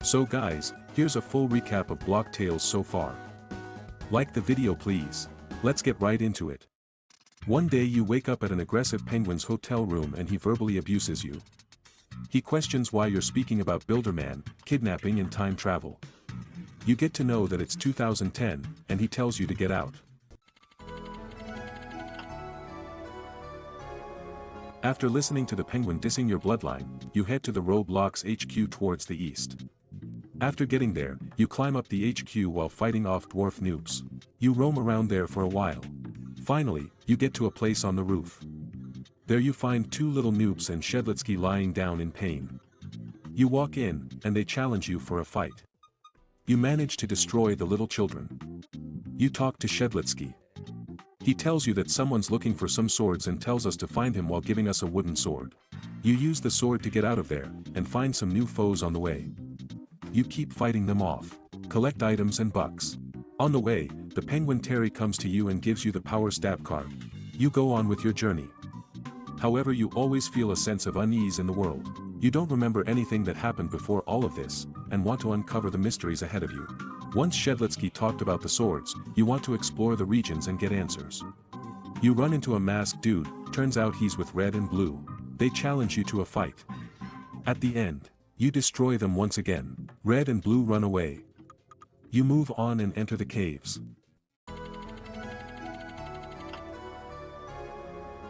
So guys, here's a full recap of Block Tales so far. Like the video please. Let's get right into it. One day you wake up at an aggressive penguin's hotel room and he verbally abuses you. He questions why you're speaking about Builderman, kidnapping and time travel. You get to know that it's 2010, and he tells you to get out. After listening to the penguin dissing your bloodline, you head to the Roblox HQ towards the east. After getting there, you climb up the HQ while fighting off dwarf noobs. You roam around there for a while. Finally, you get to a place on the roof. There you find two little noobs and Shedlitsky lying down in pain. You walk in, and they challenge you for a fight. You manage to destroy the little children. You talk to Shedlitsky. He tells you that someone's looking for some swords and tells us to find him while giving us a wooden sword. You use the sword to get out of there, and find some new foes on the way. You keep fighting them off. Collect items and bucks. On the way, the penguin Terry comes to you and gives you the power stab card. You go on with your journey. However, you always feel a sense of unease in the world. You don't remember anything that happened before all of this, and want to uncover the mysteries ahead of you. Once Shedlitsky talked about the swords, you want to explore the regions and get answers. You run into a masked dude, turns out he's with red and blue. They challenge you to a fight. At the end, you destroy them once again. Red and blue run away. You move on and enter the caves.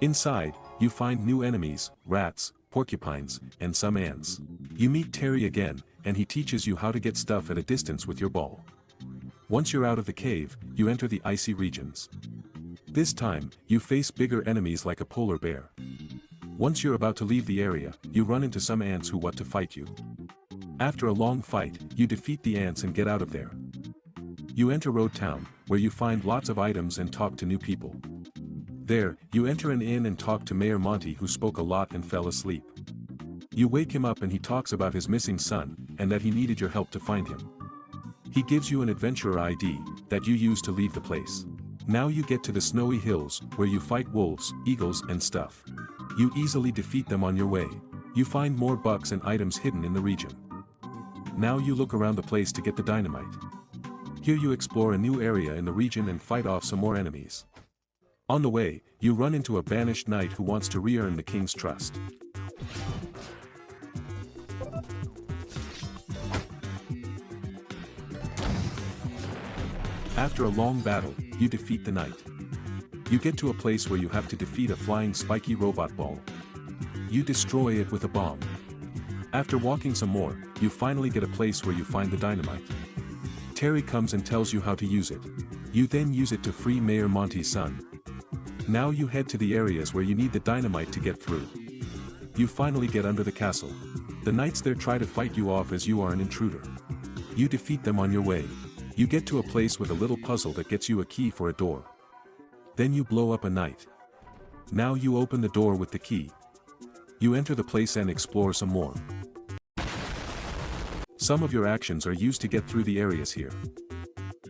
Inside, you find new enemies, rats, porcupines, and some ants. You meet Terry again, and he teaches you how to get stuff at a distance with your ball. Once you're out of the cave, you enter the icy regions. This time, you face bigger enemies like a polar bear. Once you're about to leave the area, you run into some ants who want to fight you. After a long fight, you defeat the ants and get out of there. You enter Road Town, where you find lots of items and talk to new people. There, you enter an inn and talk to Mayor Monty, who spoke a lot and fell asleep. You wake him up and he talks about his missing son, and that he needed your help to find him. He gives you an adventurer ID, that you use to leave the place. Now you get to the snowy hills, where you fight wolves, eagles and stuff. You easily defeat them on your way. You find more bucks and items hidden in the region. Now you look around the place to get the dynamite. Here you explore a new area in the region and fight off some more enemies. On the way, you run into a banished knight who wants to re-earn the king's trust. After a long battle, you defeat the knight. You get to a place where you have to defeat a flying spiky robot ball. You destroy it with a bomb. After walking some more, you finally get a place where you find the dynamite. Terry comes and tells you how to use it. You then use it to free Mayor Monty's son. Now you head to the areas where you need the dynamite to get through. You finally get under the castle. The knights there try to fight you off as you are an intruder. You defeat them on your way. You get to a place with a little puzzle that gets you a key for a door. Then you blow up a knight. Now you open the door with the key. You enter the place and explore some more. Some of your actions are used to get through the areas here.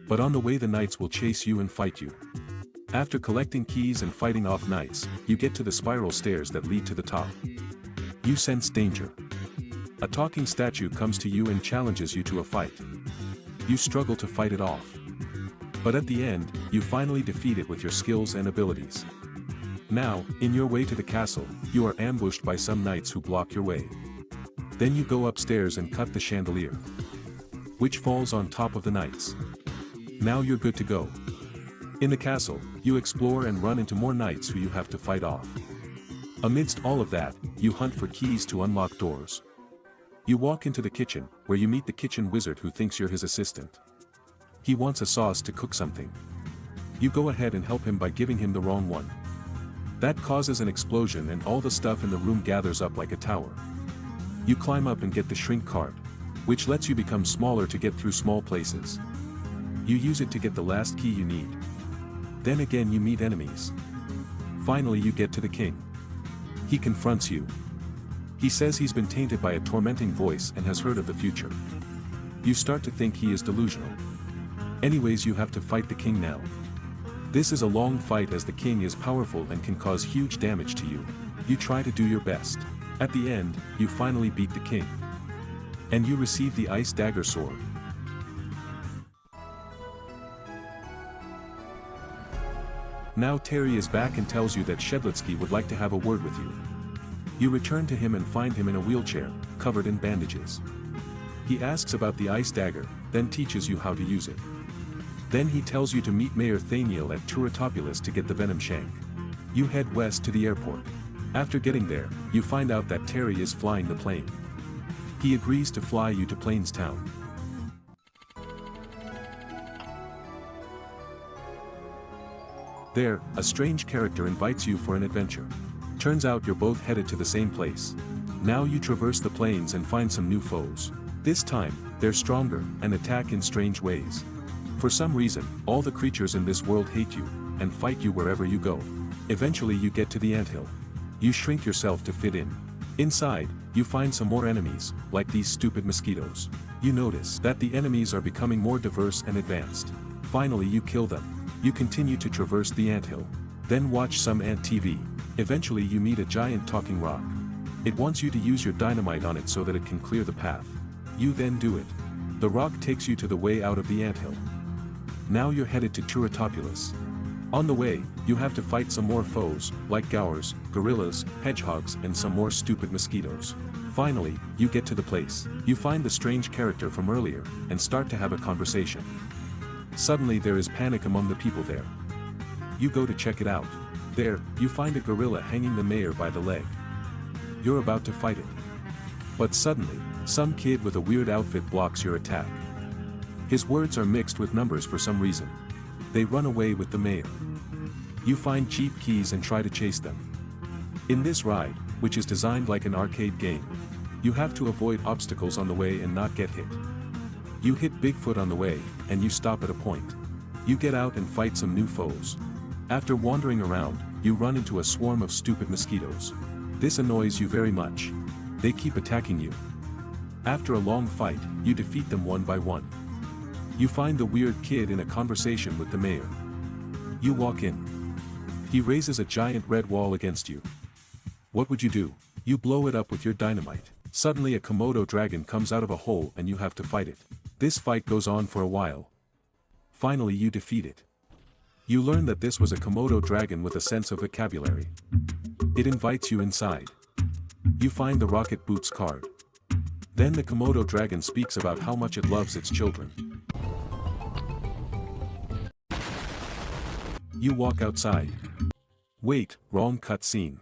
But on the way the knights will chase you and fight you. After collecting keys and fighting off knights, you get to the spiral stairs that lead to the top. You sense danger. A talking statue comes to you and challenges you to a fight. You struggle to fight it off. But at the end, you finally defeat it with your skills and abilities. Now, in your way to the castle, you are ambushed by some knights who block your way. Then you go upstairs and cut the chandelier, which falls on top of the knights. Now you're good to go. In the castle, you explore and run into more knights who you have to fight off. Amidst all of that, you hunt for keys to unlock doors. You walk into the kitchen, where you meet the kitchen wizard who thinks you're his assistant. He wants a sauce to cook something. You go ahead and help him by giving him the wrong one. That causes an explosion and all the stuff in the room gathers up like a tower. You climb up and get the shrink card, which lets you become smaller to get through small places. You use it to get the last key you need. Then again you meet enemies. Finally you get to the king. He confronts you. He says he's been tainted by a tormenting voice and has heard of the future. You start to think he is delusional. Anyways, you have to fight the king now. This is a long fight as the king is powerful and can cause huge damage to you. You try to do your best. At the end, you finally beat the king. And you receive the ice dagger sword. Now Terry is back and tells you that Shedletsky would like to have a word with you. You return to him and find him in a wheelchair, covered in bandages. He asks about the ice dagger, then teaches you how to use it. Then he tells you to meet Mayor Thaniel at Turtopulus to get the venom shank. You head west to the airport. After getting there, you find out that Terry is flying the plane. He agrees to fly you to Plainstown. There, a strange character invites you for an adventure. Turns out you're both headed to the same place. Now you traverse the plains and find some new foes. This time, they're stronger and attack in strange ways. For some reason, all the creatures in this world hate you, and fight you wherever you go. Eventually you get to the anthill. You shrink yourself to fit in. Inside, you find some more enemies, like these stupid mosquitoes. You notice that the enemies are becoming more diverse and advanced. Finally you kill them. You continue to traverse the anthill. Then watch some ant TV. Eventually you meet a giant talking rock. It wants you to use your dynamite on it so that it can clear the path. You then do it. The rock takes you to the way out of the anthill. Now you're headed to Turtopulus. On the way, you have to fight some more foes, like gaurs, gorillas, hedgehogs and some more stupid mosquitoes. Finally, you get to the place. You find the strange character from earlier, and start to have a conversation. Suddenly there is panic among the people there. You go to check it out. There, you find a gorilla hanging the mayor by the leg. You're about to fight it. But suddenly, some kid with a weird outfit blocks your attack. His words are mixed with numbers for some reason. They run away with the mayor. You find cheap keys and try to chase them. In this ride, which is designed like an arcade game, you have to avoid obstacles on the way and not get hit. You hit Bigfoot on the way, and you stop at a point. You get out and fight some new foes. After wandering around, you run into a swarm of stupid mosquitoes. This annoys you very much. They keep attacking you. After a long fight, you defeat them one by one. You find the weird kid in a conversation with the mayor. You walk in. He raises a giant red wall against you. What would you do? You blow it up with your dynamite. Suddenly a Komodo dragon comes out of a hole and you have to fight it. This fight goes on for a while. Finally you defeat it. You learn that this was a Komodo dragon with a sense of vocabulary. It invites you inside. You find the Rocket Boots card. Then the Komodo dragon speaks about how much it loves its children. You walk outside. Wait, wrong cutscene.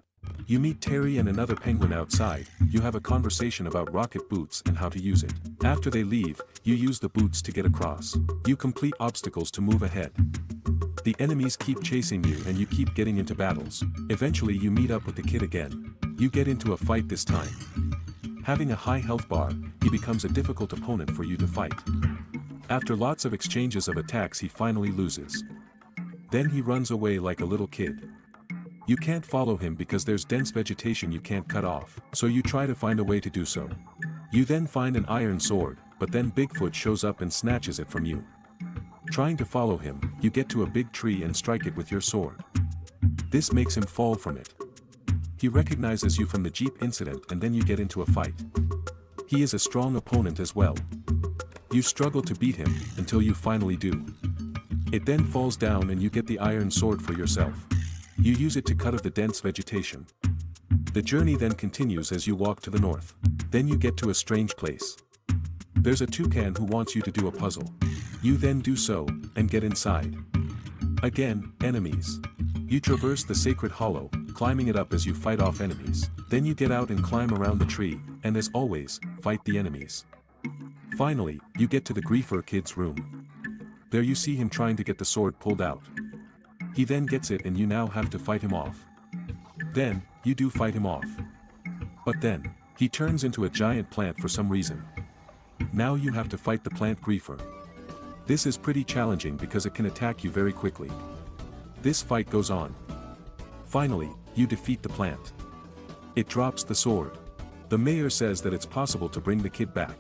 You meet Terry and another penguin outside. You have a conversation about rocket boots and how to use it. After they leave, you use the boots to get across. You complete obstacles to move ahead. The enemies keep chasing you and you keep getting into battles. Eventually you meet up with the kid again. You get into a fight this time. Having a high health bar, he becomes a difficult opponent for you to fight. After lots of exchanges of attacks he finally loses. Then he runs away like a little kid. You can't follow him because there's dense vegetation you can't cut off, so you try to find a way to do so. You then find an iron sword, but then Bigfoot shows up and snatches it from you. Trying to follow him, you get to a big tree and strike it with your sword. This makes him fall from it. He recognizes you from the Jeep incident and then you get into a fight. He is a strong opponent as well. You struggle to beat him, until you finally do. It then falls down and you get the iron sword for yourself. You use it to cut off the dense vegetation. The journey then continues as you walk to the north. Then you get to a strange place. There's a toucan who wants you to do a puzzle. You then do so, and get inside. Again, enemies. You traverse the sacred hollow, climbing it up as you fight off enemies. Then you get out and climb around the tree, and as always, fight the enemies. Finally, you get to the Griefer kid's room. There you see him trying to get the sword pulled out. He then gets it and you now have to fight him off. Then, you do fight him off. But then, he turns into a giant plant for some reason. Now you have to fight the plant Griefer. This is pretty challenging because it can attack you very quickly. This fight goes on. Finally, you defeat the plant. It drops the sword. The mayor says that it's possible to bring the kid back.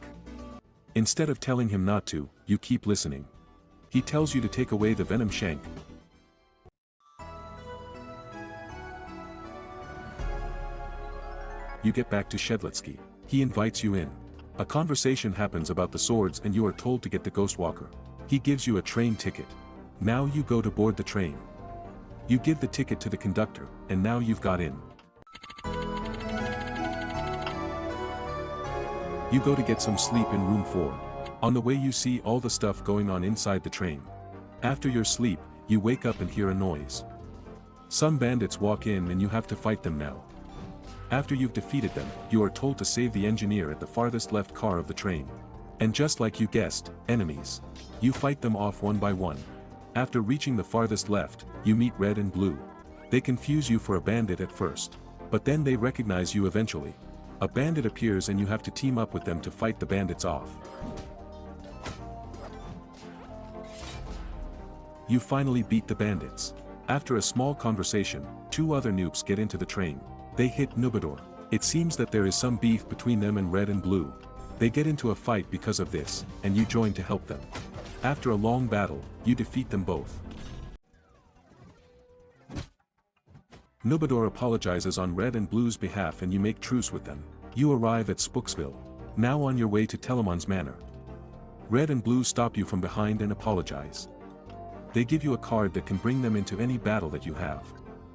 Instead of telling him not to, you keep listening. He tells you to take away the venom shank. You get back to Shedletsky. He invites you in. A conversation happens about the swords and you are told to get the Ghostwalker. He gives you a train ticket. Now you go to board the train. You give the ticket to the conductor, and now you've got in. You go to get some sleep in room 4. On the way you see all the stuff going on inside the train. After your sleep, you wake up and hear a noise. Some bandits walk in and you have to fight them now. After you've defeated them, you are told to save the engineer at the farthest left car of the train. And just like you guessed, enemies. You fight them off one by one. After reaching the farthest left, you meet Red and Blue. They confuse you for a bandit at first. But then they recognize you eventually. A bandit appears and you have to team up with them to fight the bandits off. You finally beat the bandits. After a small conversation, 2 other noobs get into the train. They hit Nubador. It seems that there is some beef between them and Red and Blue. They get into a fight because of this, and you join to help them. After a long battle, you defeat them both. Nubador apologizes on Red and Blue's behalf and you make truce with them. You arrive at Spooksville. Now on your way to Telemon's manor. Red and Blue stop you from behind and apologize. They give you a card that can bring them into any battle that you have.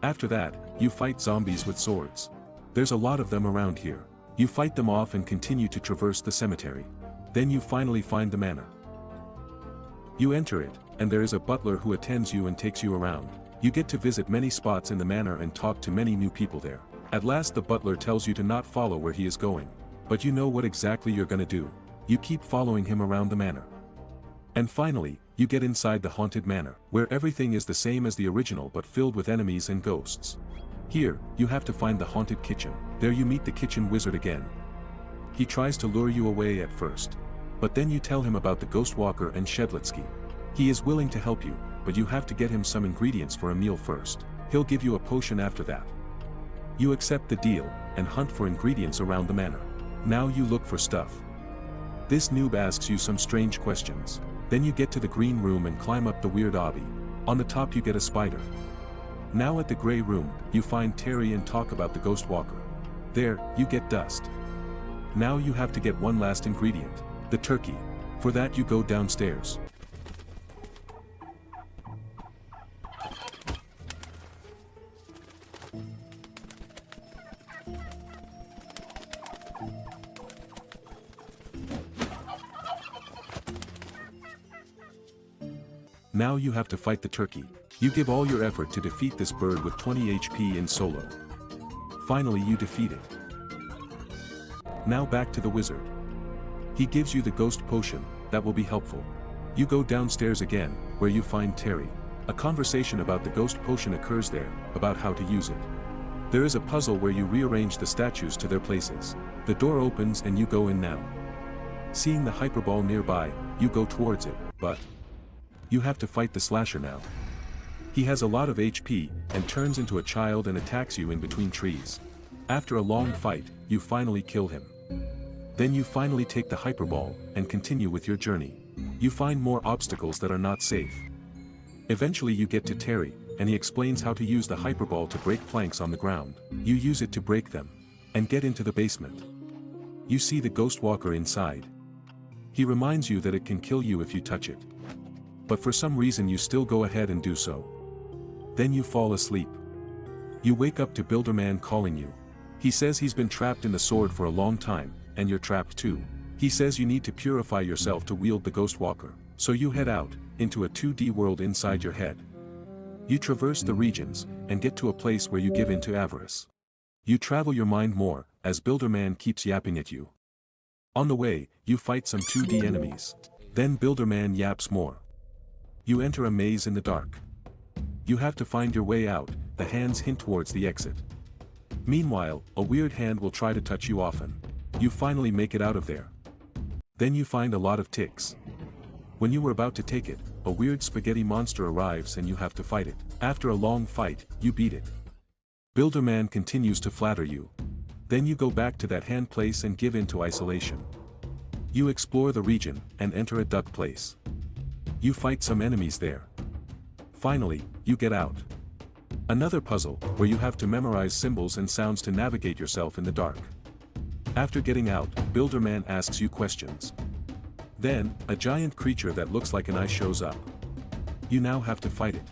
After that, you fight zombies with swords. There's a lot of them around here. You fight them off and continue to traverse the cemetery. Then you finally find the manor. You enter it, and there is a butler who attends you and takes you around. You get to visit many spots in the manor and talk to many new people there. At last the butler tells you to not follow where he is going. But you know what exactly you're gonna do. You keep following him around the manor. And finally, you get inside the haunted manor, where everything is the same as the original but filled with enemies and ghosts. Here, you have to find the haunted kitchen. There you meet the kitchen wizard again. He tries to lure you away at first. But then you tell him about the Ghostwalker and Shedlitsky. He is willing to help you, but you have to get him some ingredients for a meal first. He'll give you a potion after that. You accept the deal, and hunt for ingredients around the manor. Now you look for stuff. This noob asks you some strange questions. Then you get to the green room and climb up the weird obby. On the top you get a spider. Now at the gray room, you find Terry and talk about the Ghostwalker. There, you get dust. Now you have to get one last ingredient, the turkey. For that you go downstairs. Now you have to fight the turkey. You give all your effort to defeat this bird with 20 HP in solo. Finally you defeat it. Now back to the wizard. He gives you the ghost potion, that will be helpful. You go downstairs again, where you find Terry. A conversation about the ghost potion occurs there, about how to use it. There is a puzzle where you rearrange the statues to their places. The door opens and you go in now. Seeing the hyperball nearby, you go towards it, but you have to fight the slasher now. He has a lot of HP, and turns into a child and attacks you in between trees. After a long fight, you finally kill him. Then you finally take the hyperball, and continue with your journey. You find more obstacles that are not safe. Eventually you get to Terry, and he explains how to use the hyperball to break planks on the ground. You use it to break them, and get into the basement. You see the Ghostwalker inside. He reminds you that it can kill you if you touch it. But for some reason you still go ahead and do so. Then you fall asleep. You wake up to Builderman calling you. He says he's been trapped in the sword for a long time, and you're trapped too. He says you need to purify yourself to wield the Ghostwalker, so you head out, into a 2D world inside your head. You traverse the regions, and get to a place where you give in to avarice. You travel your mind more, as Builderman keeps yapping at you. On the way, you fight some 2D enemies. Then Builderman yaps more. You enter a maze in the dark. You have to find your way out, the hands hint towards the exit. Meanwhile, a weird hand will try to touch you often. You finally make it out of there. Then you find a lot of ticks. When you were about to take it, a weird spaghetti monster arrives and you have to fight it. After a long fight, you beat it. Builderman continues to flatter you. Then you go back to that hand place and give in to isolation. You explore the region, and enter a duck place. You fight some enemies there. Finally, you get out. Another puzzle, where you have to memorize symbols and sounds to navigate yourself in the dark. After getting out, Builderman asks you questions. Then, a giant creature that looks like an eye shows up. You now have to fight it.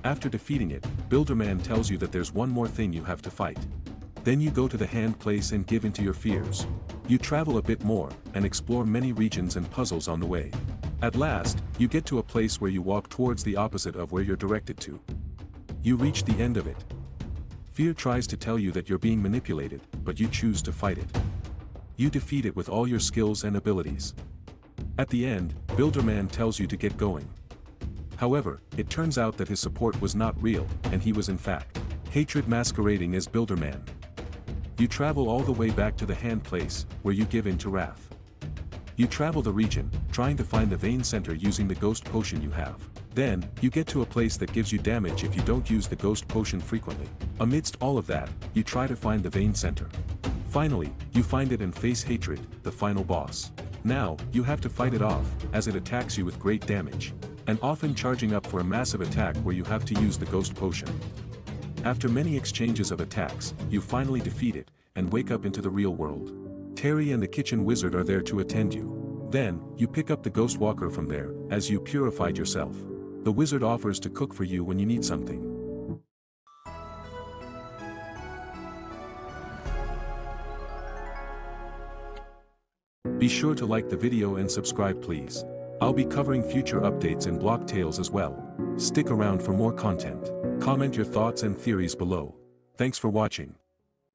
After defeating it, Builderman tells you that there's one more thing you have to fight. Then you go to the hand place and give into your fears. You travel a bit more, and explore many regions and puzzles on the way. At last, you get to a place where you walk towards the opposite of where you're directed to. You reach the end of it. Fear tries to tell you that you're being manipulated, but you choose to fight it. You defeat it with all your skills and abilities. At the end, Builderman tells you to get going. However, it turns out that his support was not real, and he was in fact hatred masquerading as Builderman. You travel all the way back to the hand place, where you give in to wrath. You travel the region, trying to find the vein center using the ghost potion you have. Then, you get to a place that gives you damage if you don't use the ghost potion frequently. Amidst all of that, you try to find the vein center. Finally, you find it and face hatred, the final boss. Now, you have to fight it off, as it attacks you with great damage, and often charging up for a massive attack where you have to use the ghost potion. After many exchanges of attacks, you finally defeat it, and wake up into the real world. Terry and the kitchen wizard are there to attend you. Then, you pick up the ghost walker from there, as you purified yourself. The wizard offers to cook for you when you need something. Be sure to like the video and subscribe please. I'll be covering future updates and block tales as well. Stick around for more content. Comment your thoughts and theories below. Thanks for watching.